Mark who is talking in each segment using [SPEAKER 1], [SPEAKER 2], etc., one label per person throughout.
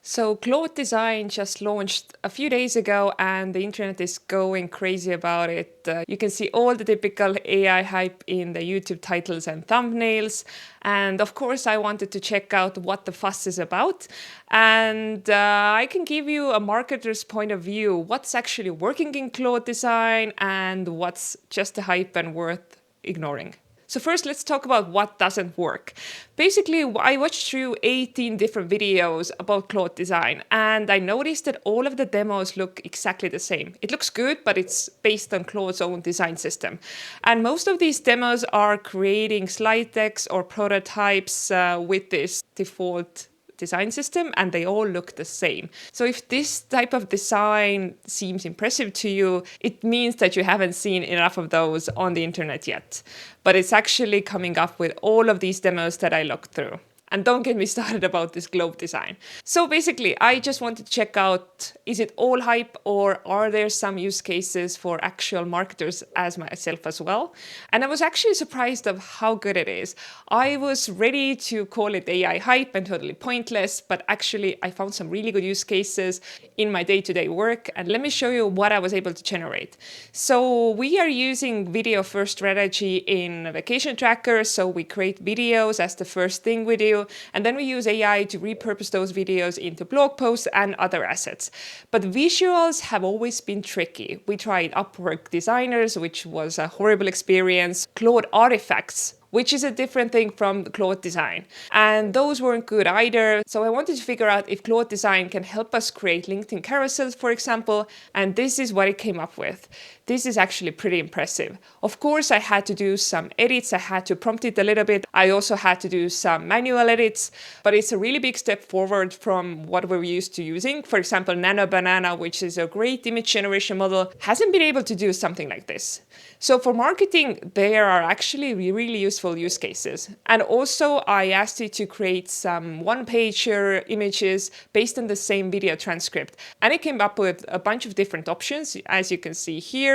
[SPEAKER 1] So Claude Design just launched a few days ago and the internet is going crazy about it. You can see all the typical AI hype in the YouTube titles and thumbnails. And of course, I wanted to check out what the fuss is about. And I can give you a marketer's point of view, what's actually working in Claude Design and what's just the hype and worth ignoring. So first, let's talk about what doesn't work. Basically, I watched through 18 different videos about Claude Design, and I noticed that all of the demos look exactly the same. It looks good, but it's based on Claude's own design system. And most of these demos are creating slide decks or prototypes with this default design system, and they all look the same. So if this type of design seems impressive to you, it means that you haven't seen enough of those on the internet yet. But it's actually coming up with all of these demos that I looked through. And don't get me started about this globe design. So basically, I just wanted to check out, is it all hype or are there some use cases for actual marketers as myself as well? And I was actually surprised of how good it is. I was ready to call it AI hype and totally pointless, but actually I found some really good use cases in my day-to-day work. And let me show you what I was able to generate. So we are using video first strategy in a vacation tracker. So we create videos as the first thing we do. And then we use AI to repurpose those videos into blog posts and other assets. But visuals have always been tricky. We tried Upwork designers, which was a horrible experience. Claude artifacts, which is a different thing from Claude Design. And those weren't good either. So I wanted to figure out if Claude Design can help us create LinkedIn carousels, for example, and this is what it came up with. This is actually pretty impressive. Of course, I had to do some edits. I had to prompt it a little bit. I also had to do some manual edits, but it's a really big step forward from what we're used to using. For example, Nano Banana, which is a great image generation model, hasn't been able to do something like this. So for marketing, there are actually really useful use cases. And also I asked it to create some one-pager images based on the same video transcript. And it came up with a bunch of different options, as you can see here.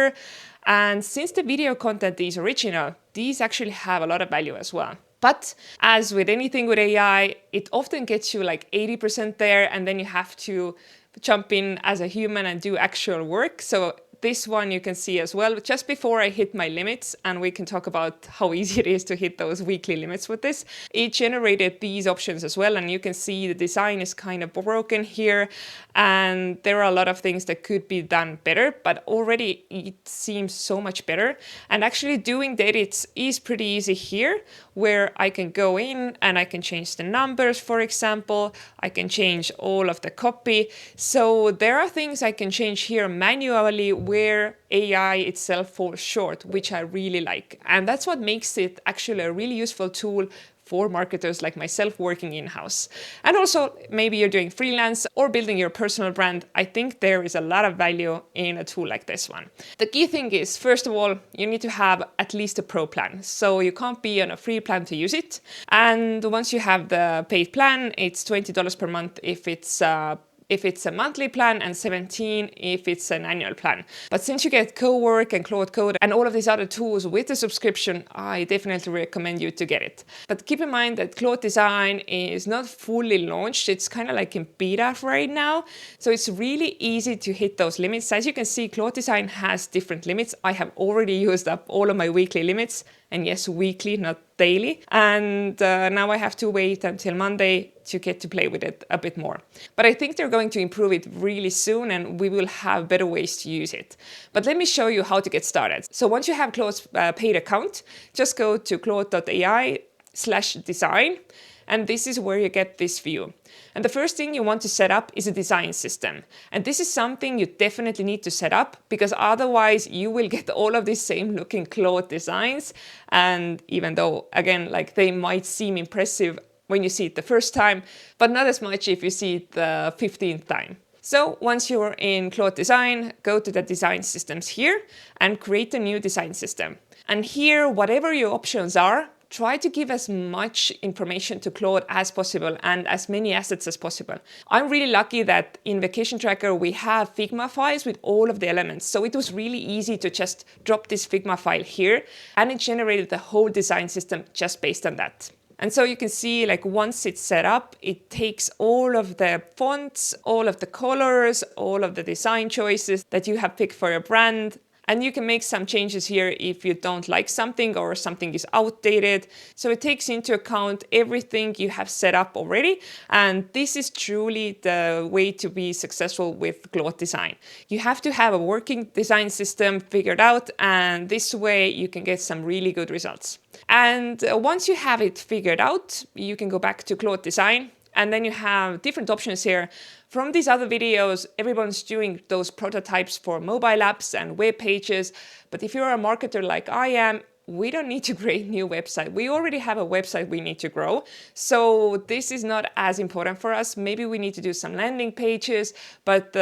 [SPEAKER 1] And since the video content is original, these actually have a lot of value as well. But as with anything with AI, it often gets you like 80% there, and then you have to jump in as a human and do actual work. So this one you can see as well, just before I hit my limits, and we can talk about how easy it is to hit those weekly limits with this. It generated these options as well, and you can see the design is kind of broken here, and there are a lot of things that could be done better, but already it seems so much better. And actually doing the edits is pretty easy here, where I can go in and I can change the numbers, for example. I can change all of the copy. So there are things I can change here manually where AI itself falls short, which I really like. And that's what makes it actually a really useful tool for marketers like myself working in-house. And also, maybe you're doing freelance or building your personal brand. I think there is a lot of value in a tool like this one. The key thing is, first of all, you need to have at least a pro plan. So you can't be on a free plan to use it. And once you have the paid plan, it's $20 per month if it's a monthly plan, and $17 if it's an annual plan. But since you get Cowork and Claude Code and all of these other tools with the subscription, I definitely recommend you to get it. But keep in mind that Claude Design is not fully launched. It's kind of like in beta right now. So it's really easy to hit those limits. As you can see, Claude Design has different limits. I have already used up all of my weekly limits. And yes, weekly, not daily. And now I have to wait until Monday to get to play with it a bit more. But I think they're going to improve it really soon, and we will have better ways to use it. But let me show you how to get started. So once you have Claude's paid account, just go to claude.ai/design. And this is where you get this view. And the first thing you want to set up is a design system. And this is something you definitely need to set up, because otherwise you will get all of these same looking Claude designs. And even though, again, like they might seem impressive when you see it the first time, but not as much if you see it the 15th time. So once you're in Claude Design, go to the design systems here and create a new design system. And here, whatever your options are, try to give as much information to Claude as possible and as many assets as possible. I'm really lucky that in Vacation Tracker we have Figma files with all of the elements. So it was really easy to just drop this Figma file here, and it generated the whole design system just based on that. And so you can see like once it's set up, it takes all of the fonts, all of the colors, all of the design choices that you have picked for your brand. And you can make some changes here if you don't like something or something is outdated. So it takes into account everything you have set up already. And this is truly the way to be successful with Claude Design. You have to have a working design system figured out, and this way you can get some really good results. And once you have it figured out, you can go back to Claude Design. And then you have different options here. From these other videos, everyone's doing those prototypes for mobile apps and web pages. But if you're a marketer like I am, we don't need to create a new website. We already have a website we need to grow. So this is not as important for us. Maybe we need to do some landing pages, but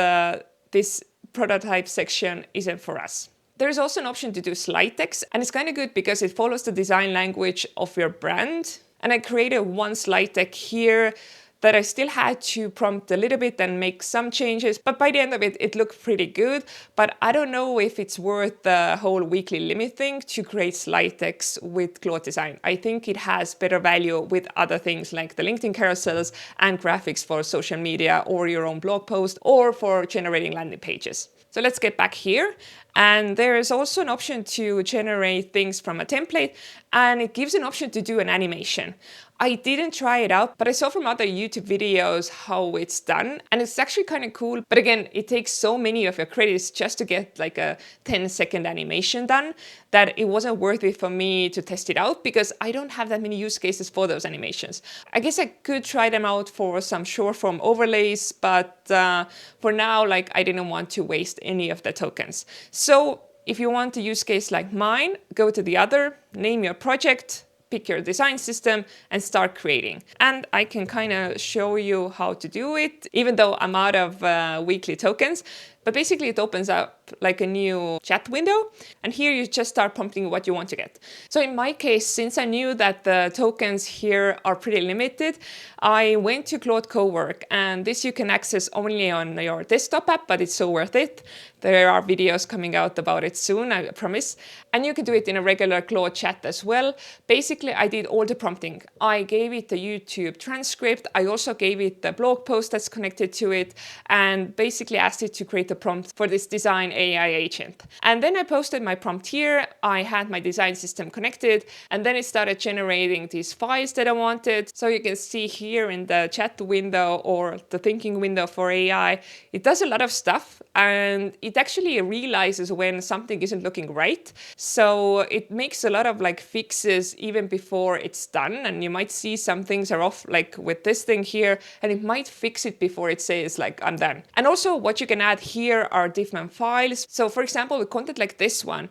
[SPEAKER 1] this prototype section isn't for us. There's also an option to do slide text, and it's kind of good because it follows the design language of your brand. And I created one slide deck here that I still had to prompt a little bit and make some changes, but by the end of it, it looked pretty good. But I don't know if it's worth the whole weekly limit thing to create slide decks with Claude Design. I think it has better value with other things like the LinkedIn carousels and graphics for social media or your own blog post or for generating landing pages. So let's get back here. And there is also an option to generate things from a template, and it gives an option to do an animation. I didn't try it out, but I saw from other YouTube videos how it's done, and it's actually kind of cool. But again, it takes so many of your credits just to get like a 10-second animation done that it wasn't worth it for me to test it out because I don't have that many use cases for those animations. I guess I could try them out for some short form overlays, but for now, like I didn't want to waste any of the tokens. So if you want a use case like mine, go to the other, name your project, pick your design system and start creating. And I can kind of show you how to do it, even though I'm out of weekly tokens. But basically it opens up like a new chat window. And here you just start prompting what you want to get. So in my case, since I knew that the tokens here are pretty limited, I went to Claude Cowork. And this you can access only on your desktop app, but it's so worth it. There are videos coming out about it soon, I promise. And you can do it in a regular Claude chat as well. Basically, I did all the prompting. I gave it the YouTube transcript. I also gave it the blog post that's connected to it, and basically asked it to create a prompt for this design AI agent. And then I posted my prompt here. I had my design system connected, and then it started generating these files that I wanted. So you can see here in the chat window or the thinking window for AI, it does a lot of stuff, and it actually realizes when something isn't looking right. So it makes a lot of like fixes even before it's done. And you might see some things are off, like with this thing here, and it might fix it before it says like, I'm done. And also what you can add here are different files. So for example, with content like this one,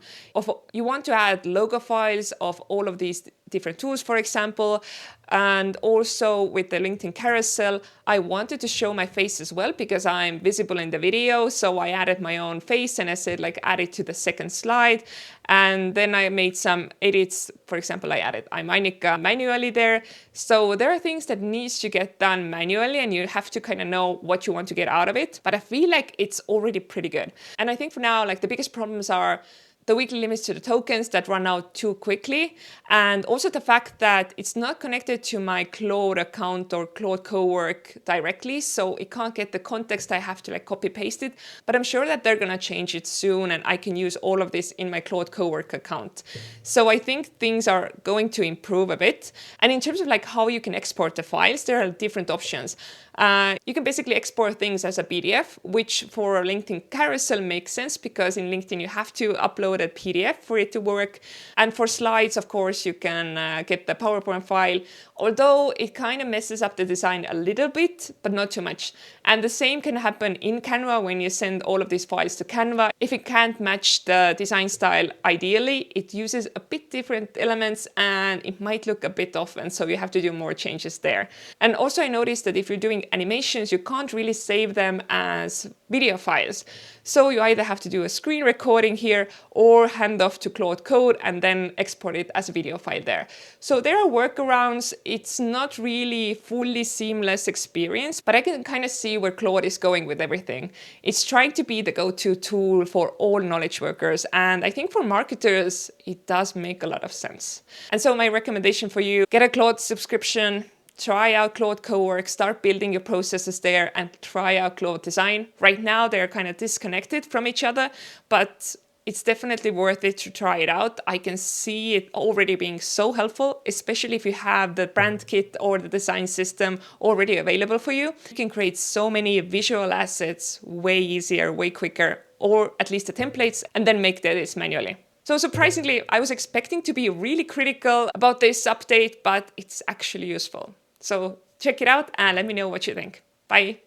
[SPEAKER 1] you want to add logo files of all of these different tools, for example. And also with the LinkedIn carousel, I wanted to show my face as well because I'm visible in the video. So I added my own face and I said like add it to the second slide. And then I made some edits. For example, I added I'm Annika manually there. So there are things that needs to get done manually and you have to kind of know what you want to get out of it. But I feel like it's already pretty good. And I think for now, like the biggest problems are the weekly limits to the tokens that run out too quickly, and also the fact that it's not connected to my Claude account or Claude Cowork directly, so it can't get the context. I have to like copy paste it, but I'm sure that they're gonna change it soon and I can use all of this in my Claude Cowork account. So I think things are going to improve a bit. And in terms of like how you can export the files, there are different options. You can basically export things as a PDF, which for a LinkedIn carousel makes sense because in LinkedIn you have to upload a PDF for it to work. And for slides, of course, you can get the PowerPoint file, although it kind of messes up the design a little bit, but not too much. And the same can happen in Canva when you send all of these files to Canva. If it can't match the design style ideally, it uses a bit different elements and it might look a bit off, and so you have to do more changes there. And also I noticed that if you're doing animations, you can't really save them as video files. So you either have to do a screen recording here or hand off to Claude Code and then export it as a video file there. So there are workarounds. It's not really fully seamless experience, but I can kind of see where Claude is going with everything. It's trying to be the go-to tool for all knowledge workers. And I think for marketers, it does make a lot of sense. And so my recommendation for you, get a Claude subscription, try out Claude Cowork, start building your processes there, and try out Claude Design. Right now, they're kind of disconnected from each other, but it's definitely worth it to try it out. I can see it already being so helpful, especially if you have the brand kit or the design system already available for you. You can create so many visual assets way easier, way quicker, or at least the templates, and then make the edits manually. So surprisingly, I was expecting to be really critical about this update, but it's actually useful. So check it out and let me know what you think. Bye.